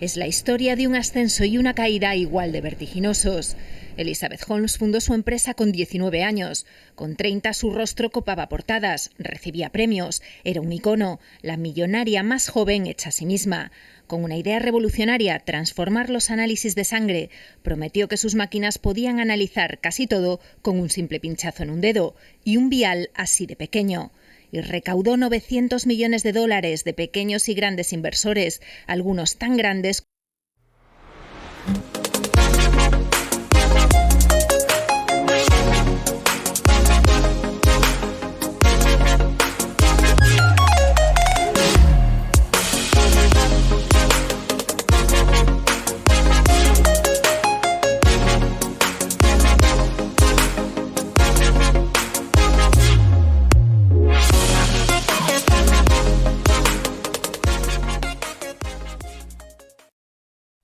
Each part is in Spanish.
Es la historia de un ascenso y una caída igual de vertiginosos. Elizabeth Holmes fundó su empresa con 19 años. Con 30 su rostro copaba portadas, recibía premios, era un icono, la millonaria más joven hecha a sí misma. Con una idea revolucionaria, transformar los análisis de sangre, prometió que sus máquinas podían analizar casi todo con un simple pinchazo en un dedo y un vial así de pequeño. Y recaudó 900 millones de dólares de pequeños y grandes inversores, algunos tan grandes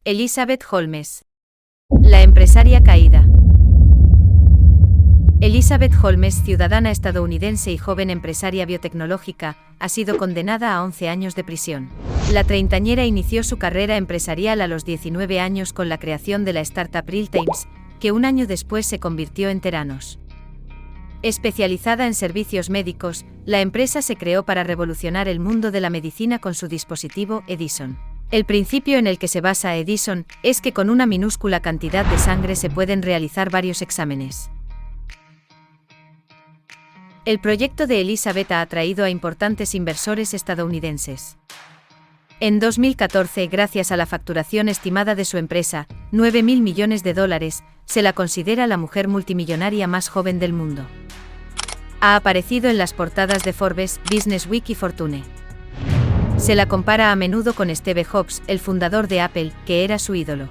Elizabeth Holmes. La empresaria caída. Elizabeth Holmes, ciudadana estadounidense y joven empresaria biotecnológica, ha sido condenada a 11 años de prisión. La treintañera inició su carrera empresarial a los 19 años con la creación de la startup Realtimes, que un año después se convirtió en Theranos. Especializada en servicios médicos, la empresa se creó para revolucionar el mundo de la medicina con su dispositivo Edison. El principio en el que se basa Edison es que con una minúscula cantidad de sangre se pueden realizar varios exámenes. El proyecto de Elizabeth ha atraído a importantes inversores estadounidenses. En 2014, gracias a la facturación estimada de su empresa, $9.000 millones, se la considera la mujer multimillonaria más joven del mundo. Ha aparecido en las portadas de Forbes, Business Week y Fortune. Se la compara a menudo con Steve Jobs, el fundador de Apple, que era su ídolo.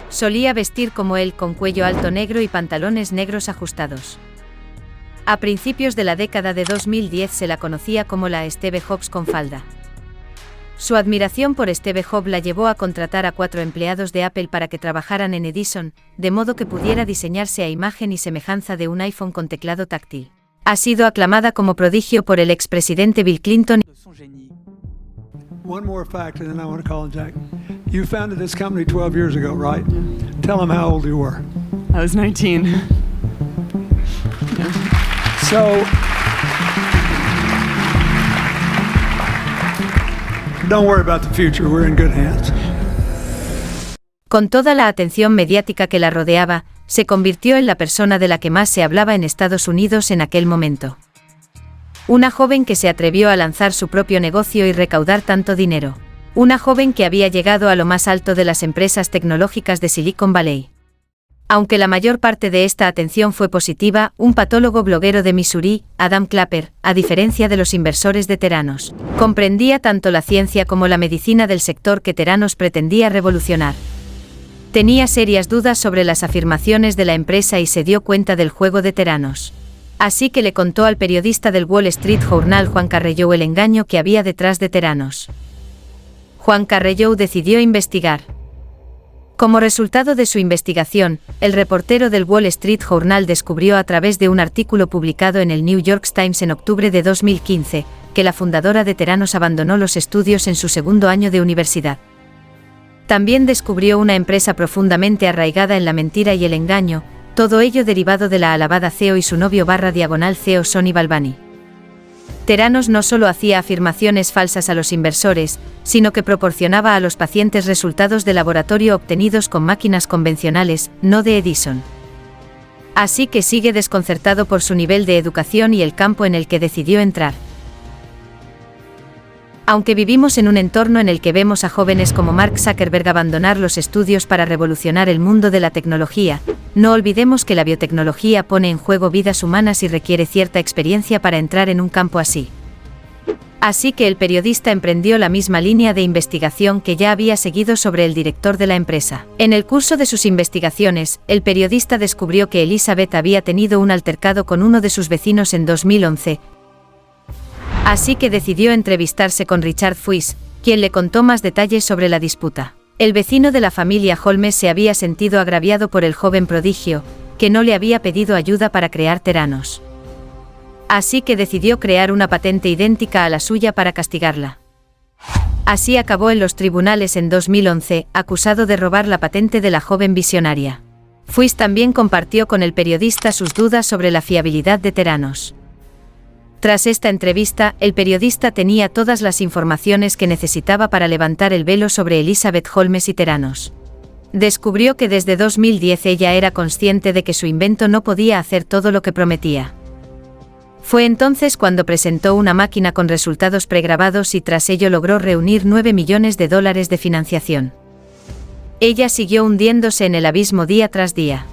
Solía vestir como él, con cuello alto negro y pantalones negros ajustados. A principios de la década de 2010 se la conocía como la Steve Jobs con falda. Su admiración por Steve Jobs la llevó a contratar a 4 empleados de Apple para que trabajaran en Edison, de modo que pudiera diseñarse a imagen y semejanza de un iPhone con teclado táctil. Ha sido aclamada como prodigio por el expresidente Bill Clinton. One more fact, and then I want to call on Jack. You founded this company 12 years ago, right? Tell them how old you were. I was 19. So, don't worry about the future. We're in good hands. Con toda la atención mediática que la rodeaba, se convirtió en la persona de la que más se hablaba en Estados Unidos en aquel momento. Una joven que se atrevió a lanzar su propio negocio y recaudar tanto dinero. Una joven que había llegado a lo más alto de las empresas tecnológicas de Silicon Valley. Aunque la mayor parte de esta atención fue positiva, un patólogo bloguero de Missouri, Adam Clapper, a diferencia de los inversores de Theranos, comprendía tanto la ciencia como la medicina del sector que Theranos pretendía revolucionar. Tenía serias dudas sobre las afirmaciones de la empresa y se dio cuenta del juego de Theranos. Así que le contó al periodista del Wall Street Journal Juan Carreño el engaño que había detrás de Theranos. Juan Carreño decidió investigar. Como resultado de su investigación, el reportero del Wall Street Journal descubrió a través de un artículo publicado en el New York Times en octubre de 2015, que la fundadora de Theranos abandonó los estudios en su segundo año de universidad. También descubrió una empresa profundamente arraigada en la mentira y el engaño, todo ello derivado de la alabada CEO y su novio /CEO Sonny Balbani. Theranos no solo hacía afirmaciones falsas a los inversores, sino que proporcionaba a los pacientes resultados de laboratorio obtenidos con máquinas convencionales, no de Edison. Así que sigue desconcertado por su nivel de educación y el campo en el que decidió entrar. Aunque vivimos en un entorno en el que vemos a jóvenes como Mark Zuckerberg abandonar los estudios para revolucionar el mundo de la tecnología, no olvidemos que la biotecnología pone en juego vidas humanas y requiere cierta experiencia para entrar en un campo así. Así que el periodista emprendió la misma línea de investigación que ya había seguido sobre el director de la empresa. En el curso de sus investigaciones, el periodista descubrió que Elizabeth había tenido un altercado con uno de sus vecinos en 2011, así que decidió entrevistarse con Richard Fuisz, quien le contó más detalles sobre la disputa. El vecino de la familia Holmes se había sentido agraviado por el joven prodigio, que no le había pedido ayuda para crear Theranos. Así que decidió crear una patente idéntica a la suya para castigarla. Así acabó en los tribunales en 2011, acusado de robar la patente de la joven visionaria. Fuist también compartió con el periodista sus dudas sobre la fiabilidad de Theranos. Tras esta entrevista, el periodista tenía todas las informaciones que necesitaba para levantar el velo sobre Elizabeth Holmes y Theranos. Descubrió que desde 2010 ella era consciente de que su invento no podía hacer todo lo que prometía. Fue entonces cuando presentó una máquina con resultados pregrabados y tras ello logró reunir $9 millones de financiación. Ella siguió hundiéndose en el abismo día tras día.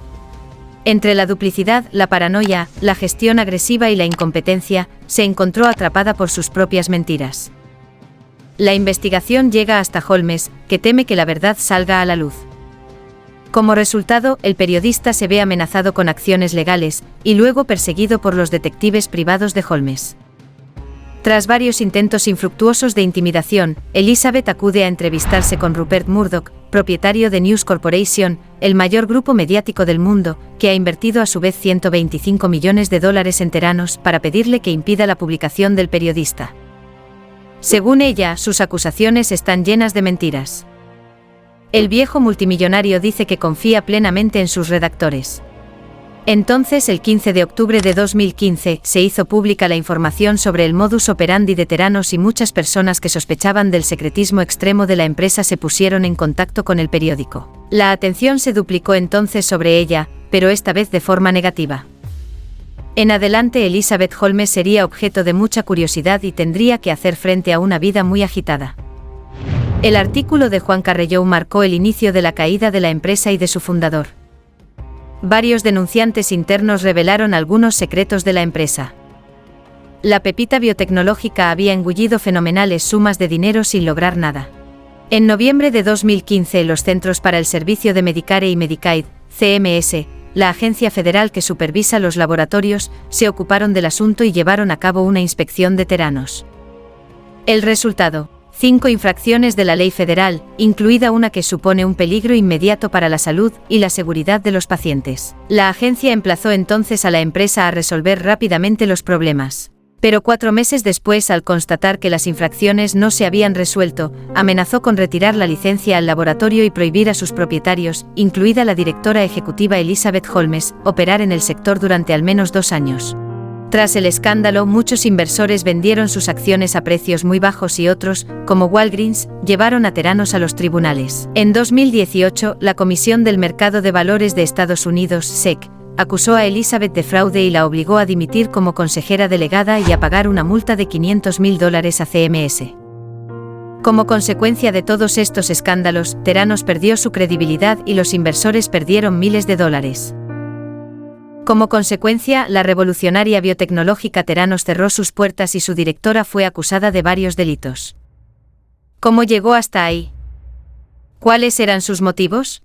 Entre la duplicidad, la paranoia, la gestión agresiva y la incompetencia, se encontró atrapada por sus propias mentiras. La investigación llega hasta Holmes, que teme que la verdad salga a la luz. Como resultado, el periodista se ve amenazado con acciones legales, y luego perseguido por los detectives privados de Holmes. Tras varios intentos infructuosos de intimidación, Elizabeth acude a entrevistarse con Rupert Murdoch, propietario de News Corporation, el mayor grupo mediático del mundo, que ha invertido a su vez $125 millones en Theranos para pedirle que impida la publicación del periodista. Según ella, sus acusaciones están llenas de mentiras. El viejo multimillonario dice que confía plenamente en sus redactores. Entonces, el 15 de octubre de 2015, se hizo pública la información sobre el modus operandi de Theranos y muchas personas que sospechaban del secretismo extremo de la empresa se pusieron en contacto con el periódico. La atención se duplicó entonces sobre ella, pero esta vez de forma negativa. En adelante Elizabeth Holmes sería objeto de mucha curiosidad y tendría que hacer frente a una vida muy agitada. El artículo de Juan Carrellou marcó el inicio de la caída de la empresa y de su fundador. Varios denunciantes internos revelaron algunos secretos de la empresa. La pepita biotecnológica había engullido fenomenales sumas de dinero sin lograr nada. En noviembre de 2015, los Centros para el Servicio de Medicare y Medicaid, CMS, la agencia federal que supervisa los laboratorios, se ocuparon del asunto y llevaron a cabo una inspección de Theranos. El resultado: 5 infracciones de la ley federal, incluida una que supone un peligro inmediato para la salud y la seguridad de los pacientes. La agencia emplazó entonces a la empresa a resolver rápidamente los problemas. Pero 4 meses después, al constatar que las infracciones no se habían resuelto, amenazó con retirar la licencia al laboratorio y prohibir a sus propietarios, incluida la directora ejecutiva Elizabeth Holmes, operar en el sector durante al menos 2 años. Tras el escándalo, muchos inversores vendieron sus acciones a precios muy bajos y otros, como Walgreens, llevaron a Theranos a los tribunales. En 2018, la Comisión del Mercado de Valores de Estados Unidos, SEC, acusó a Elizabeth de fraude y la obligó a dimitir como consejera delegada y a pagar una multa de $500.000 a CMS. Como consecuencia de todos estos escándalos, Theranos perdió su credibilidad y los inversores perdieron miles de dólares. Como consecuencia, la revolucionaria biotecnológica Theranos cerró sus puertas y su directora fue acusada de varios delitos. ¿Cómo llegó hasta ahí? ¿Cuáles eran sus motivos?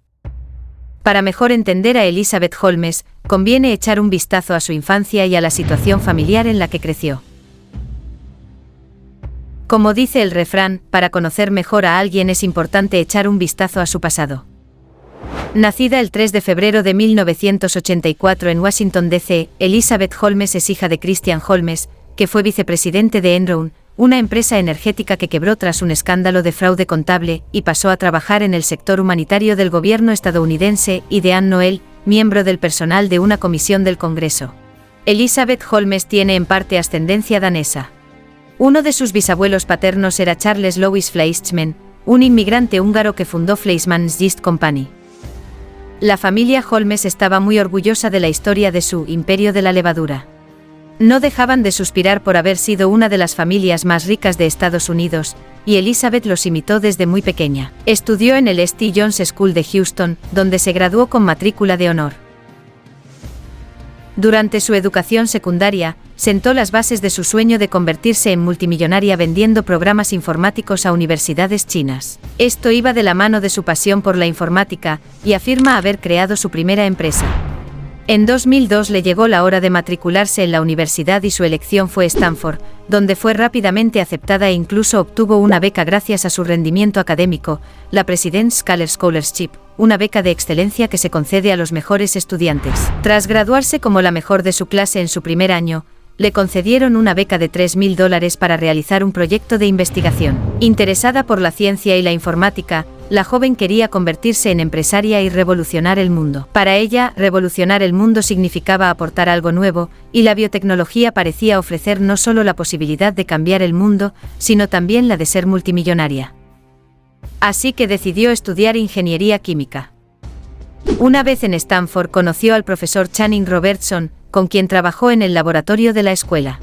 Para mejor entender a Elizabeth Holmes, conviene echar un vistazo a su infancia y a la situación familiar en la que creció. Como dice el refrán, para conocer mejor a alguien es importante echar un vistazo a su pasado. Nacida el 3 de febrero de 1984 en Washington, D.C., Elizabeth Holmes es hija de Christian Holmes, que fue vicepresidente de Enron, una empresa energética que quebró tras un escándalo de fraude contable, y pasó a trabajar en el sector humanitario del gobierno estadounidense, y de Ann Noel, miembro del personal de una comisión del Congreso. Elizabeth Holmes tiene en parte ascendencia danesa. Uno de sus bisabuelos paternos era Charles Louis Fleischmann, un inmigrante húngaro que fundó Fleischmann's Yeast Company. La familia Holmes estaba muy orgullosa de la historia de su imperio de la levadura. No dejaban de suspirar por haber sido una de las familias más ricas de Estados Unidos, y Elizabeth los imitó desde muy pequeña. Estudió en el St. John's School de Houston, donde se graduó con matrícula de honor. Durante su educación secundaria, sentó las bases de su sueño de convertirse en multimillonaria vendiendo programas informáticos a universidades chinas. Esto iba de la mano de su pasión por la informática, y afirma haber creado su primera empresa. En 2002 le llegó la hora de matricularse en la universidad y su elección fue Stanford, donde fue rápidamente aceptada e incluso obtuvo una beca gracias a su rendimiento académico, la President's Scholar Scholarship, una beca de excelencia que se concede a los mejores estudiantes. Tras graduarse como la mejor de su clase en su primer año, le concedieron una beca de $3.000 para realizar un proyecto de investigación. Interesada por la ciencia y la informática, la joven quería convertirse en empresaria y revolucionar el mundo. Para ella, revolucionar el mundo significaba aportar algo nuevo, y la biotecnología parecía ofrecer no solo la posibilidad de cambiar el mundo, sino también la de ser multimillonaria. Así que decidió estudiar ingeniería química. Una vez en Stanford conoció al profesor Channing Robertson, con quien trabajó en el laboratorio de la escuela.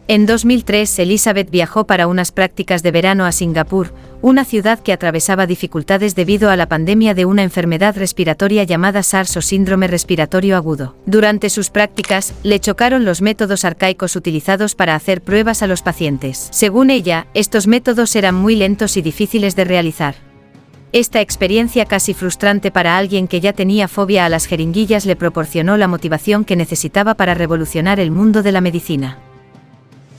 En 2003, Elizabeth viajó para unas prácticas de verano a Singapur, una ciudad que atravesaba dificultades debido a la pandemia de una enfermedad respiratoria llamada SARS o síndrome respiratorio agudo. Durante sus prácticas, le chocaron los métodos arcaicos utilizados para hacer pruebas a los pacientes. Según ella, estos métodos eran muy lentos y difíciles de realizar. Esta experiencia casi frustrante para alguien que ya tenía fobia a las jeringuillas le proporcionó la motivación que necesitaba para revolucionar el mundo de la medicina.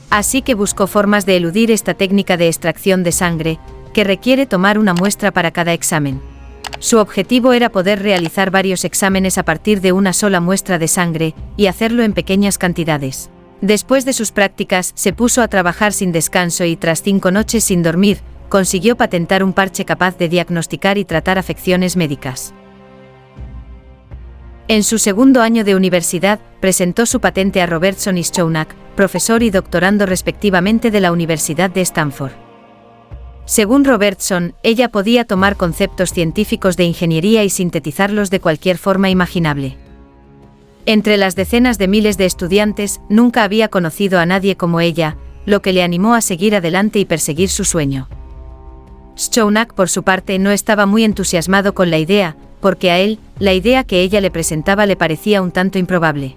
Así que buscó formas de eludir esta técnica de extracción de sangre, que requiere tomar una muestra para cada examen. Su objetivo era poder realizar varios exámenes a partir de una sola muestra de sangre, y hacerlo en pequeñas cantidades. Después de sus prácticas, se puso a trabajar sin descanso y tras 5 noches sin dormir, consiguió patentar un parche capaz de diagnosticar y tratar afecciones médicas. En su segundo año de universidad, presentó su patente a Robertson y Stronach, profesor y doctorando respectivamente de la Universidad de Stanford. Según Robertson, ella podía tomar conceptos científicos de ingeniería y sintetizarlos de cualquier forma imaginable. Entre las decenas de miles de estudiantes, nunca había conocido a nadie como ella, lo que le animó a seguir adelante y perseguir su sueño. Stronach, por su parte, no estaba muy entusiasmado con la idea, porque a él, la idea que ella le presentaba le parecía un tanto improbable.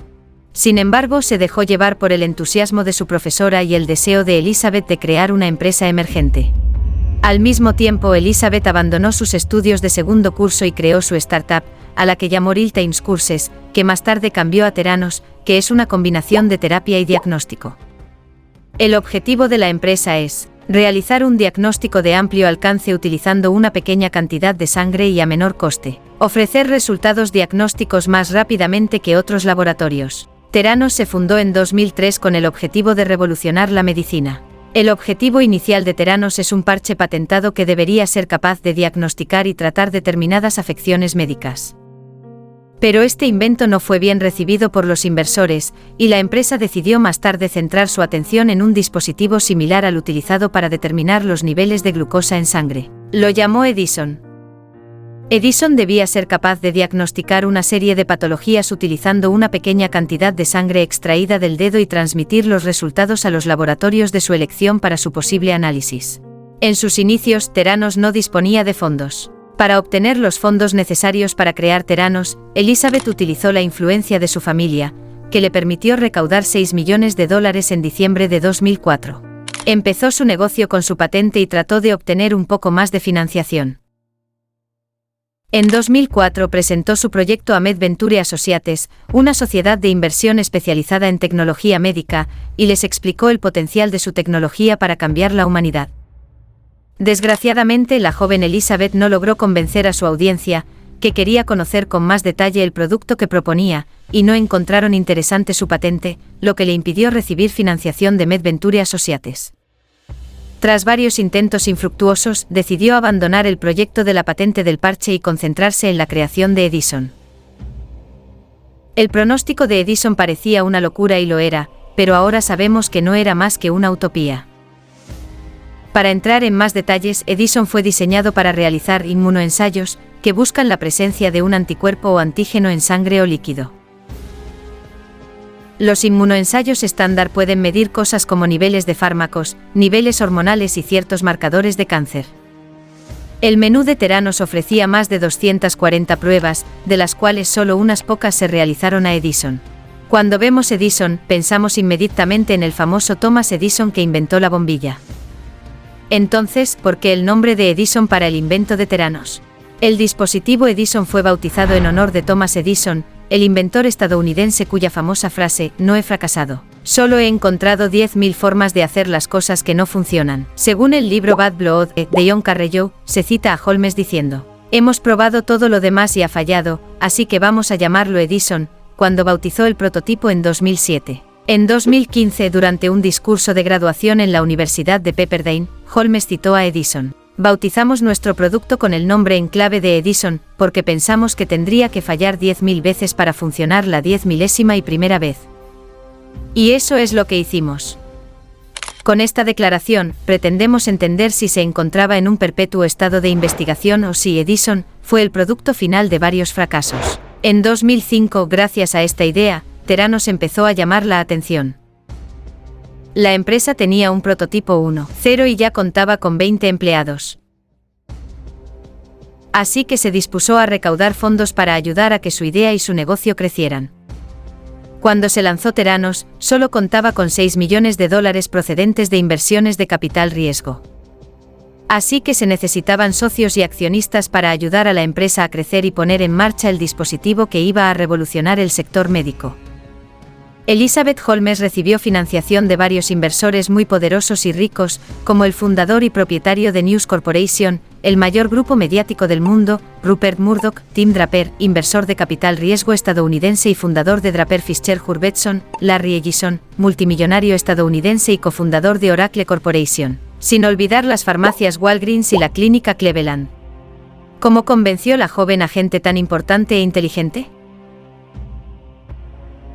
Sin embargo, se dejó llevar por el entusiasmo de su profesora y el deseo de Elizabeth de crear una empresa emergente. Al mismo tiempo, Elizabeth abandonó sus estudios de segundo curso y creó su startup, a la que llamó Real Time Courses, que más tarde cambió a Theranos, que es una combinación de terapia y diagnóstico. El objetivo de la empresa es realizar un diagnóstico de amplio alcance utilizando una pequeña cantidad de sangre y a menor coste. Ofrecer resultados diagnósticos más rápidamente que otros laboratorios. Theranos se fundó en 2003 con el objetivo de revolucionar la medicina. El objetivo inicial de Theranos es un parche patentado que debería ser capaz de diagnosticar y tratar determinadas afecciones médicas. Pero este invento no fue bien recibido por los inversores, y la empresa decidió más tarde centrar su atención en un dispositivo similar al utilizado para determinar los niveles de glucosa en sangre. Lo llamó Edison. Edison debía ser capaz de diagnosticar una serie de patologías utilizando una pequeña cantidad de sangre extraída del dedo y transmitir los resultados a los laboratorios de su elección para su posible análisis. En sus inicios, Theranos no disponía de fondos. Para obtener los fondos necesarios para crear Theranos, Elizabeth utilizó la influencia de su familia, que le permitió recaudar $6 millones en diciembre de 2004. Empezó su negocio con su patente y trató de obtener un poco más de financiación. En 2004 presentó su proyecto a MedVenture Associates, una sociedad de inversión especializada en tecnología médica, y les explicó el potencial de su tecnología para cambiar la humanidad. Desgraciadamente, la joven Elizabeth no logró convencer a su audiencia, que quería conocer con más detalle el producto que proponía, y no encontraron interesante su patente, lo que le impidió recibir financiación de MedVenture Associates. Tras varios intentos infructuosos, decidió abandonar el proyecto de la patente del parche y concentrarse en la creación de Edison. El pronóstico de Edison parecía una locura y lo era, pero ahora sabemos que no era más que una utopía. Para entrar en más detalles, Edison fue diseñado para realizar inmunoensayos, que buscan la presencia de un anticuerpo o antígeno en sangre o líquido. Los inmunoensayos estándar pueden medir cosas como niveles de fármacos, niveles hormonales y ciertos marcadores de cáncer. El menú de Theranos ofrecía más de 240 pruebas, de las cuales solo unas pocas se realizaron a Edison. Cuando vemos Edison, pensamos inmediatamente en el famoso Thomas Edison que inventó la bombilla. Entonces, ¿por qué el nombre de Edison para el invento de Theranos? El dispositivo Edison fue bautizado en honor de Thomas Edison, el inventor estadounidense cuya famosa frase, "No he fracasado. Solo he encontrado 10.000 formas de hacer las cosas que no funcionan". Según el libro Bad Blood, de John Carreyrou, se cita a Holmes diciendo: Hemos probado todo lo demás y ha fallado, así que vamos a llamarlo Edison, cuando bautizó el prototipo en 2007. En 2015, durante un discurso de graduación en la Universidad de Pepperdine, Holmes citó a Edison. Bautizamos nuestro producto con el nombre en clave de Edison, porque pensamos que tendría que fallar 10.000 veces para funcionar la 10.000ª vez. Y eso es lo que hicimos. Con esta declaración, pretendemos entender si se encontraba en un perpetuo estado de investigación o si Edison fue el producto final de varios fracasos. En 2005, gracias a esta idea, Theranos empezó a llamar la atención. La empresa tenía un prototipo 1.0 y ya contaba con 20 empleados. Así que se dispuso a recaudar fondos para ayudar a que su idea y su negocio crecieran. Cuando se lanzó Theranos, solo contaba con $6 millones procedentes de inversiones de capital riesgo. Así que se necesitaban socios y accionistas para ayudar a la empresa a crecer y poner en marcha el dispositivo que iba a revolucionar el sector médico. Elizabeth Holmes recibió financiación de varios inversores muy poderosos y ricos, como el fundador y propietario de News Corporation, el mayor grupo mediático del mundo, Rupert Murdoch, Tim Draper, inversor de capital riesgo estadounidense y fundador de Draper Fisher Hurwitson, Larry Ellison, multimillonario estadounidense y cofundador de Oracle Corporation, sin olvidar las farmacias Walgreens y la clínica Cleveland. ¿Cómo convenció la joven a gente tan importante e inteligente?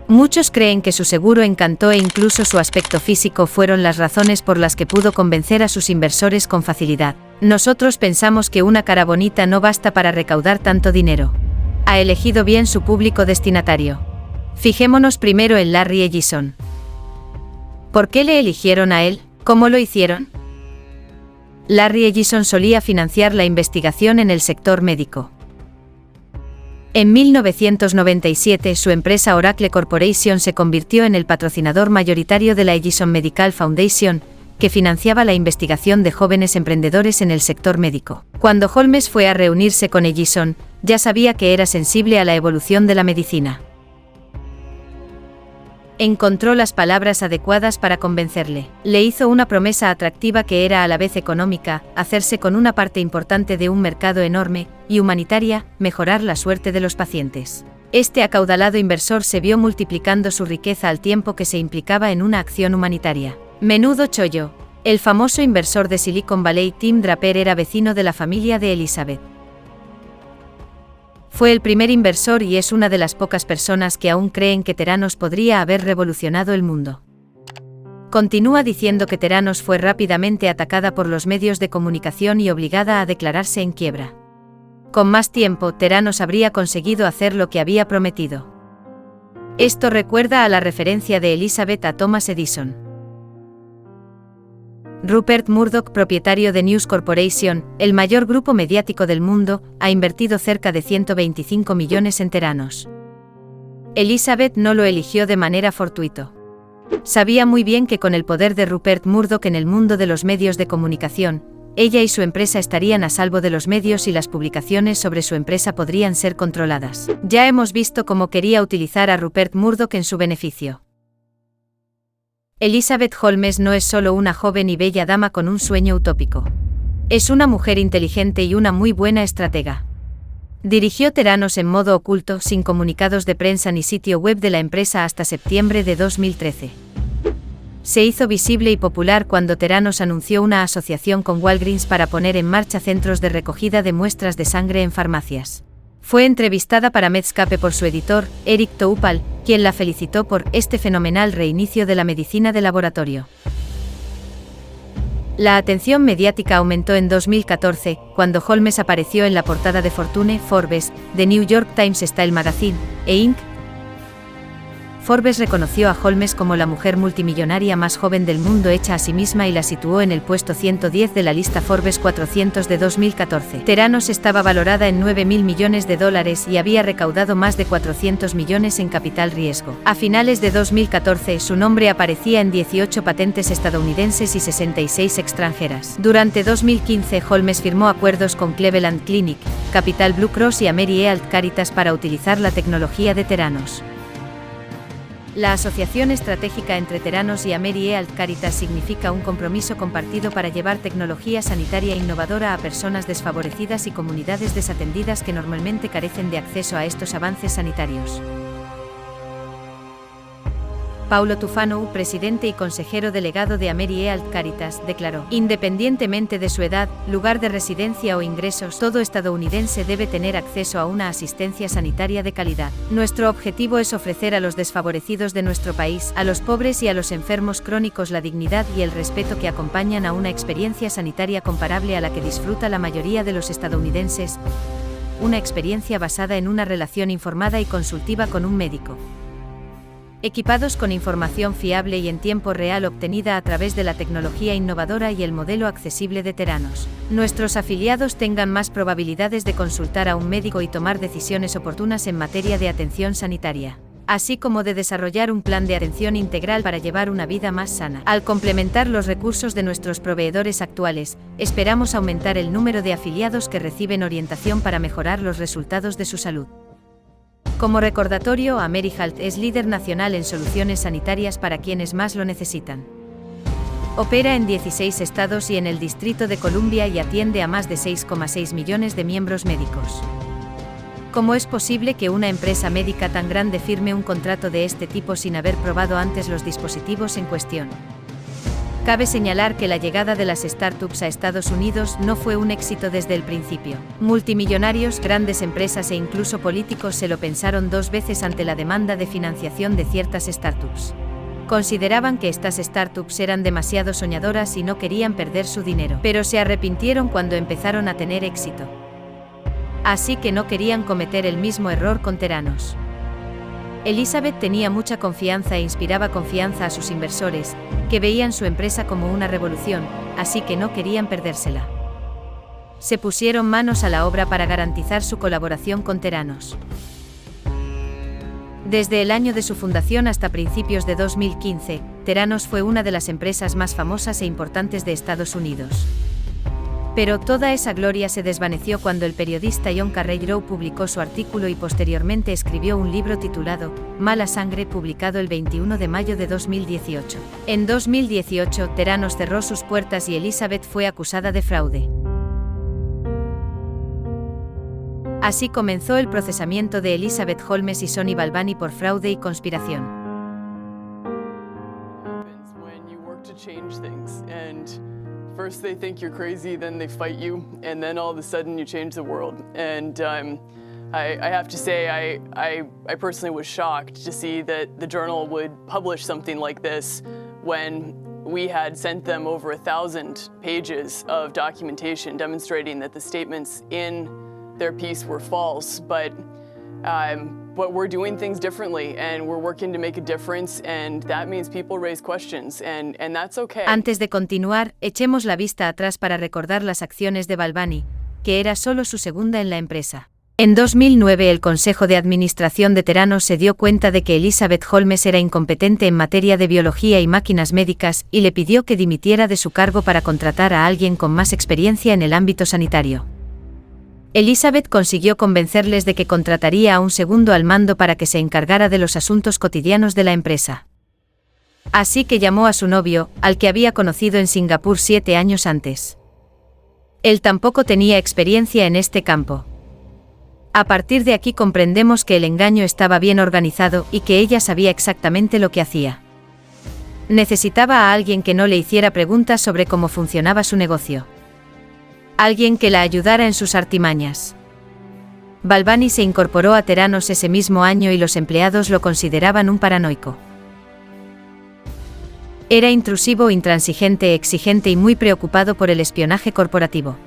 Muchos creen que su seguro encanto e incluso su aspecto físico fueron las razones por las que pudo convencer a sus inversores con facilidad. Nosotros pensamos que una cara bonita no basta para recaudar tanto dinero. Ha elegido bien su público destinatario. Fijémonos primero en Larry Ellison. ¿Por qué le eligieron a él? ¿Cómo lo hicieron? Larry Ellison solía financiar la investigación en el sector médico. En 1997, su empresa Oracle Corporation se convirtió en el patrocinador mayoritario de la Ellison Medical Foundation, que financiaba la investigación de jóvenes emprendedores en el sector médico. Cuando Holmes fue a reunirse con Ellison, ya sabía que era sensible a la evolución de la medicina. Encontró las palabras adecuadas para convencerle. Le hizo una promesa atractiva que era a la vez económica, hacerse con una parte importante de un mercado enorme, y humanitaria, mejorar la suerte de los pacientes. Este acaudalado inversor se vio multiplicando su riqueza al tiempo que se implicaba en una acción humanitaria. Menudo chollo. El famoso inversor de Silicon Valley Tim Draper era vecino de la familia de Elizabeth. Fue el primer inversor y es una de las pocas personas que aún creen que Theranos podría haber revolucionado el mundo. Continúa diciendo que Theranos fue rápidamente atacada por los medios de comunicación y obligada a declararse en quiebra. Con más tiempo, Theranos habría conseguido hacer lo que había prometido. Esto recuerda a la referencia de Elizabeth a Thomas Edison. Rupert Murdoch, propietario de News Corporation, el mayor grupo mediático del mundo, ha invertido cerca de 125 millones en Theranos. Elizabeth no lo eligió de manera fortuita. Sabía muy bien que con el poder de Rupert Murdoch en el mundo de los medios de comunicación, ella y su empresa estarían a salvo de los medios y las publicaciones sobre su empresa podrían ser controladas. Ya hemos visto cómo quería utilizar a Rupert Murdoch en su beneficio. Elizabeth Holmes no es solo una joven y bella dama con un sueño utópico. Es una mujer inteligente y una muy buena estratega. Dirigió Theranos en modo oculto, sin comunicados de prensa ni sitio web de la empresa hasta septiembre de 2013. Se hizo visible y popular cuando Theranos anunció una asociación con Walgreens para poner en marcha centros de recogida de muestras de sangre en farmacias. Fue entrevistada para Medscape por su editor, Eric Toupal, quien la felicitó por este fenomenal reinicio de la medicina de laboratorio. La atención mediática aumentó en 2014, cuando Holmes apareció en la portada de Fortune, Forbes, The New York Times Style Magazine, e Inc. Forbes reconoció a Holmes como la mujer multimillonaria más joven del mundo hecha a sí misma y la situó en el puesto 110 de la lista Forbes 400 de 2014. Theranos estaba valorada en $9.000 millones y había recaudado más de 400 millones en capital riesgo. A finales de 2014, su nombre aparecía en 18 patentes estadounidenses y 66 extranjeras. Durante 2015, Holmes firmó acuerdos con Cleveland Clinic, Capital Blue Cross y Amerie Alt Caritas para utilizar la tecnología de Theranos. La asociación estratégica entre Theranos y Amerie Health Caritas significa un compromiso compartido para llevar tecnología sanitaria innovadora a personas desfavorecidas y comunidades desatendidas que normalmente carecen de acceso a estos avances sanitarios. Paulo Tufano, presidente y consejero delegado de Amerie Health Caritas, declaró: independientemente de su edad, lugar de residencia o ingresos, todo estadounidense debe tener acceso a una asistencia sanitaria de calidad. Nuestro objetivo es ofrecer a los desfavorecidos de nuestro país, a los pobres y a los enfermos crónicos la dignidad y el respeto que acompañan a una experiencia sanitaria comparable a la que disfruta la mayoría de los estadounidenses, una experiencia basada en una relación informada y consultiva con un médico. Equipados con información fiable y en tiempo real obtenida a través de la tecnología innovadora y el modelo accesible de Theranos, nuestros afiliados tengan más probabilidades de consultar a un médico y tomar decisiones oportunas en materia de atención sanitaria, así como de desarrollar un plan de atención integral para llevar una vida más sana. Al complementar los recursos de nuestros proveedores actuales, esperamos aumentar el número de afiliados que reciben orientación para mejorar los resultados de su salud. Como recordatorio, AmeriHealth es líder nacional en soluciones sanitarias para quienes más lo necesitan. Opera en 16 estados y en el Distrito de Columbia y atiende a más de 6,6 millones de miembros médicos. ¿Cómo es posible que una empresa médica tan grande firme un contrato de este tipo sin haber probado antes los dispositivos en cuestión? Cabe señalar que la llegada de las startups a Estados Unidos no fue un éxito desde el principio. Multimillonarios, grandes empresas e incluso políticos se lo pensaron dos veces ante la demanda de financiación de ciertas startups. Consideraban que estas startups eran demasiado soñadoras y no querían perder su dinero, pero se arrepintieron cuando empezaron a tener éxito. Así que no querían cometer el mismo error con Theranos. Elizabeth tenía mucha confianza e inspiraba confianza a sus inversores, que veían su empresa como una revolución, así que no querían perdérsela. Se pusieron manos a la obra para garantizar su colaboración con Theranos. Desde el año de su fundación hasta principios de 2015, Theranos fue una de las empresas más famosas e importantes de Estados Unidos. Pero toda esa gloria se desvaneció cuando el periodista John Carreyrou publicó su artículo y posteriormente escribió un libro titulado Mala Sangre, publicado el 21 de mayo de 2018. En 2018, Theranos cerró sus puertas y Elizabeth fue acusada de fraude. Así comenzó el procesamiento de Elizabeth Holmes y Sonny Balbani por fraude y conspiración. First they think you're crazy, then they fight you, and then all of a sudden you change the world. And I have to say, I personally was shocked to see that the Journal would publish something like this when we had sent them over 1,000 pages of documentation demonstrating that the statements in their piece were false. But we're doing things differently and we're working to make a difference, and that means people raise questions, and that's okay. Antes de continuar, echemos la vista atrás para recordar las acciones de Balbani, que era solo su segunda en la empresa. En 2009 el Consejo de Administración de Theranos se dio cuenta de que Elizabeth Holmes era incompetente en materia de biología y máquinas médicas y le pidió que dimitiera de su cargo para contratar a alguien con más experiencia en el ámbito sanitario. Elizabeth consiguió convencerles de que contrataría a un segundo al mando para que se encargara de los asuntos cotidianos de la empresa. Así que llamó a su novio, al que había conocido en Singapur 7 años antes. Él tampoco tenía experiencia en este campo. A partir de aquí comprendemos que el engaño estaba bien organizado y que ella sabía exactamente lo que hacía. Necesitaba a alguien que no le hiciera preguntas sobre cómo funcionaba su negocio. Alguien que la ayudara en sus artimañas. Balbani se incorporó a Theranos ese mismo año y los empleados lo consideraban un paranoico. Era intrusivo, intransigente, exigente y muy preocupado por el espionaje corporativo.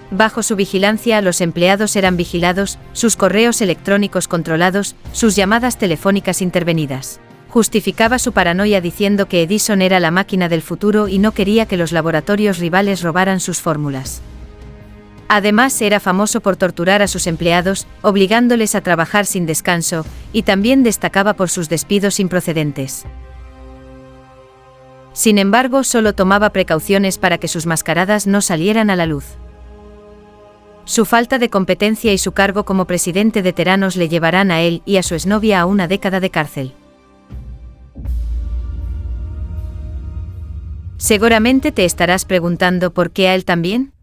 Bajo su vigilancia, los empleados eran vigilados, sus correos electrónicos controlados, sus llamadas telefónicas intervenidas. Justificaba su paranoia diciendo que Edison era la máquina del futuro y no quería que los laboratorios rivales robaran sus fórmulas. Además, era famoso por torturar a sus empleados, obligándoles a trabajar sin descanso, y también destacaba por sus despidos improcedentes. Sin embargo, solo tomaba precauciones para que sus mascaradas no salieran a la luz. Su falta de competencia y su cargo como presidente de Theranos le llevarán a él y a su exnovia a una década de cárcel. Seguramente te estarás preguntando por qué a él también.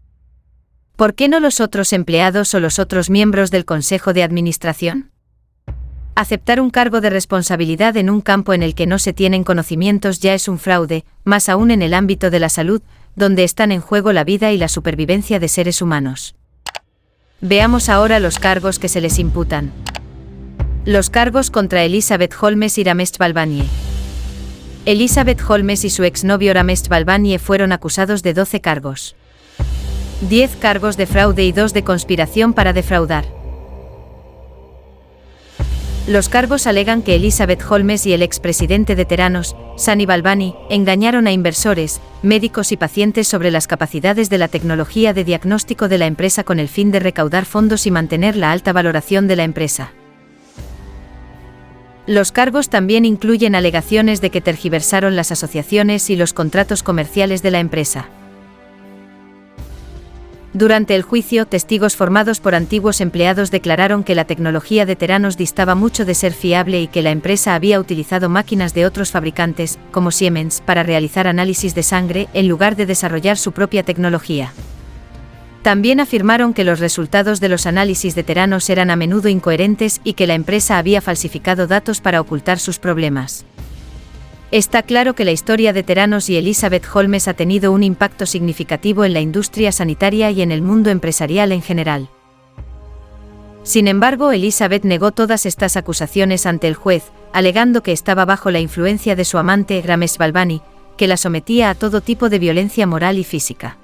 ¿Por qué no los otros empleados o los otros miembros del Consejo de Administración? Aceptar un cargo de responsabilidad en un campo en el que no se tienen conocimientos ya es un fraude, más aún en el ámbito de la salud, donde están en juego la vida y la supervivencia de seres humanos. Veamos ahora los cargos que se les imputan. Los cargos contra Elizabeth Holmes y Ramesh Balvanie. Elizabeth Holmes y su exnovio Ramesh Balvanie fueron acusados de 12 cargos. 10 cargos de fraude y 2 de conspiración para defraudar. Los cargos alegan que Elizabeth Holmes y el expresidente de Theranos, Sunny Balvanie, engañaron a inversores, médicos y pacientes sobre las capacidades de la tecnología de diagnóstico de la empresa con el fin de recaudar fondos y mantener la alta valoración de la empresa. Los cargos también incluyen alegaciones de que tergiversaron las asociaciones y los contratos comerciales de la empresa. Durante el juicio, testigos formados por antiguos empleados declararon que la tecnología de Theranos distaba mucho de ser fiable y que la empresa había utilizado máquinas de otros fabricantes, como Siemens, para realizar análisis de sangre, en lugar de desarrollar su propia tecnología. También afirmaron que los resultados de los análisis de Theranos eran a menudo incoherentes y que la empresa había falsificado datos para ocultar sus problemas. Está claro que la historia de Theranos y Elizabeth Holmes ha tenido un impacto significativo en la industria sanitaria y en el mundo empresarial en general. Sin embargo, Elizabeth negó todas estas acusaciones ante el juez, alegando que estaba bajo la influencia de su amante, Ramesh Balvanie, que la sometía a todo tipo de violencia moral y física.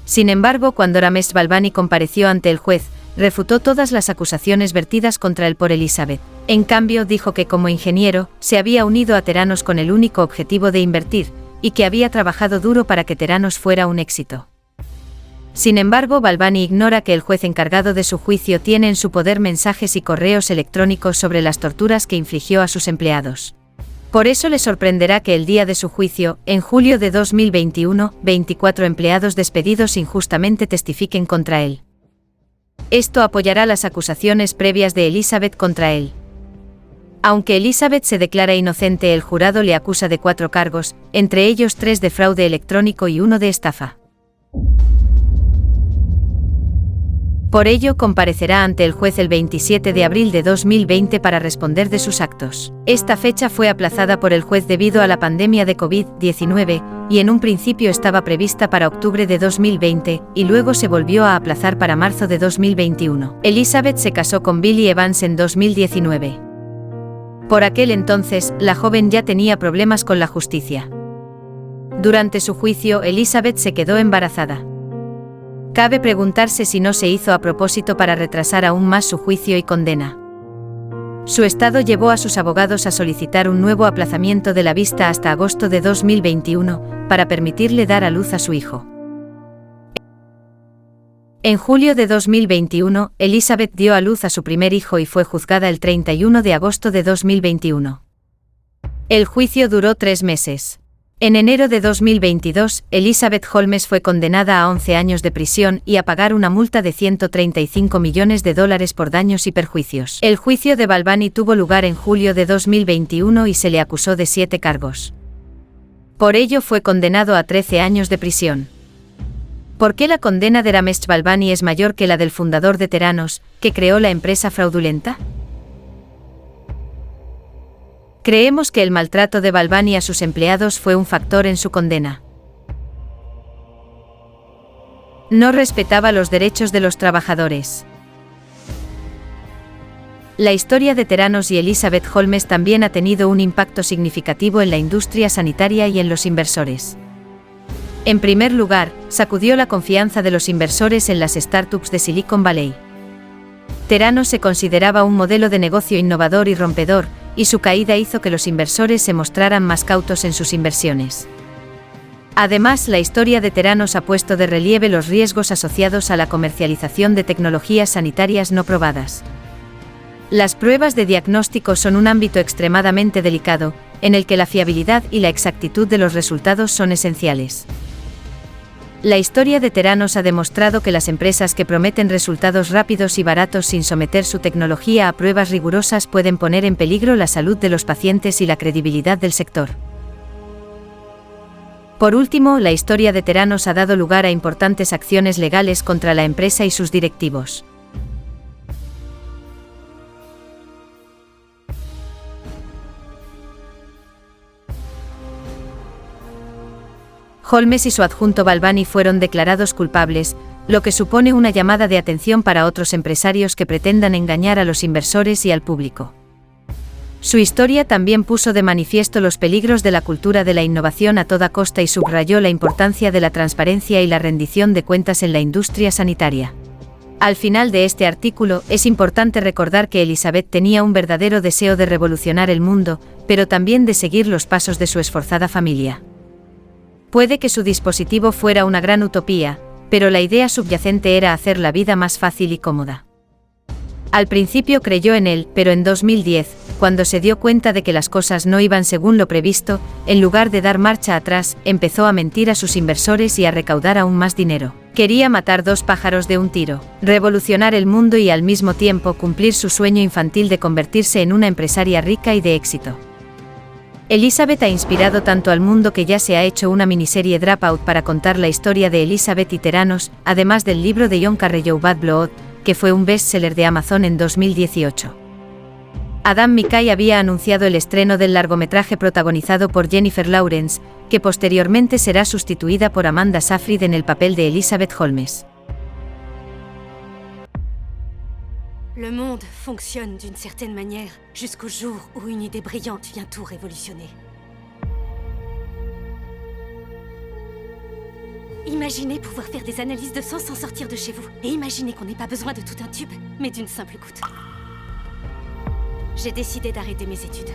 Sin embargo, cuando Ramesh Balvanie compareció ante el juez, refutó todas las acusaciones vertidas contra él por Elizabeth. En cambio, dijo que como ingeniero, se había unido a Theranos con el único objetivo de invertir, y que había trabajado duro para que Theranos fuera un éxito. Sin embargo, Balvanie ignora que el juez encargado de su juicio tiene en su poder mensajes y correos electrónicos sobre las torturas que infligió a sus empleados. Por eso le sorprenderá que el día de su juicio, en julio de 2021, 24 empleados despedidos injustamente testifiquen contra él. Esto apoyará las acusaciones previas de Elizabeth contra él. Aunque Elizabeth se declara inocente, el jurado le acusa de 4 cargos, entre ellos 3 de fraude electrónico y 1 de estafa. Por ello, comparecerá ante el juez el 27 de abril de 2020 para responder de sus actos. Esta fecha fue aplazada por el juez debido a la pandemia de COVID-19, y en un principio estaba prevista para octubre de 2020, y luego se volvió a aplazar para marzo de 2021. Elizabeth se casó con Billy Evans en 2019. Por aquel entonces, la joven ya tenía problemas con la justicia. Durante su juicio, Elizabeth se quedó embarazada. Cabe preguntarse si no se hizo a propósito para retrasar aún más su juicio y condena. Su estado llevó a sus abogados a solicitar un nuevo aplazamiento de la vista hasta agosto de 2021, para permitirle dar a luz a su hijo. En julio de 2021, Elizabeth dio a luz a su primer hijo y fue juzgada el 31 de agosto de 2021. El juicio duró 3 meses. En enero de 2022, Elizabeth Holmes fue condenada a 11 años de prisión y a pagar una multa de $135 millones por daños y perjuicios. El juicio de Balvanie tuvo lugar en julio de 2021 y se le acusó de 7 cargos. Por ello fue condenado a 13 años de prisión. ¿Por qué la condena de Ramesh Balvanie es mayor que la del fundador de Theranos, que creó la empresa fraudulenta? Creemos que el maltrato de Balvanie a sus empleados fue un factor en su condena. No respetaba los derechos de los trabajadores. La historia de Theranos y Elizabeth Holmes también ha tenido un impacto significativo en la industria sanitaria y en los inversores. En primer lugar, sacudió la confianza de los inversores en las startups de Silicon Valley. Theranos se consideraba un modelo de negocio innovador y rompedor, y su caída hizo que los inversores se mostraran más cautos en sus inversiones. Además, la historia de Theranos ha puesto de relieve los riesgos asociados a la comercialización de tecnologías sanitarias no probadas. Las pruebas de diagnóstico son un ámbito extremadamente delicado, en el que la fiabilidad y la exactitud de los resultados son esenciales. La historia de Theranos ha demostrado que las empresas que prometen resultados rápidos y baratos sin someter su tecnología a pruebas rigurosas pueden poner en peligro la salud de los pacientes y la credibilidad del sector. Por último, la historia de Theranos ha dado lugar a importantes acciones legales contra la empresa y sus directivos. Holmes y su adjunto Balbani fueron declarados culpables, lo que supone una llamada de atención para otros empresarios que pretendan engañar a los inversores y al público. Su historia también puso de manifiesto los peligros de la cultura de la innovación a toda costa y subrayó la importancia de la transparencia y la rendición de cuentas en la industria sanitaria. Al final de este artículo, es importante recordar que Elizabeth tenía un verdadero deseo de revolucionar el mundo, pero también de seguir los pasos de su esforzada familia. Puede que su dispositivo fuera una gran utopía, pero la idea subyacente era hacer la vida más fácil y cómoda. Al principio creyó en él, pero en 2010, cuando se dio cuenta de que las cosas no iban según lo previsto, en lugar de dar marcha atrás, empezó a mentir a sus inversores y a recaudar aún más dinero. Quería matar 2 pájaros de un tiro, revolucionar el mundo y al mismo tiempo cumplir su sueño infantil de convertirse en una empresaria rica y de éxito. Elizabeth ha inspirado tanto al mundo que ya se ha hecho una miniserie Dropout para contar la historia de Elizabeth y Theranos, además del libro de John Carreyrou Bad Blood, que fue un bestseller de Amazon en 2018. Adam McKay había anunciado el estreno del largometraje protagonizado por Jennifer Lawrence, que posteriormente será sustituida por Amanda Seyfried en el papel de Elizabeth Holmes. Le monde fonctionne d'une certaine manière jusqu'au jour où une idée brillante vient tout révolutionner. Imaginez pouvoir faire des analyses de sang sans sortir de chez vous. Et imaginez qu'on n'ait pas besoin de tout un tube, mais d'une simple goutte. J'ai décidé d'arrêter mes études.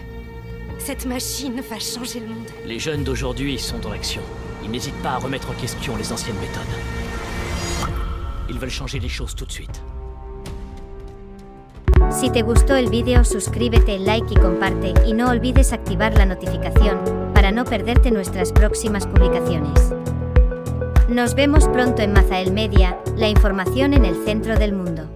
Cette machine va changer le monde. Les jeunes d'aujourd'hui sont dans l'action. Ils n'hésitent pas à remettre en question les anciennes méthodes. Ils veulent changer les choses tout de suite. Si te gustó el vídeo, suscríbete, like y comparte, y no olvides activar la notificación, para no perderte nuestras próximas publicaciones. Nos vemos pronto en Mazael Media, la información en el centro del mundo.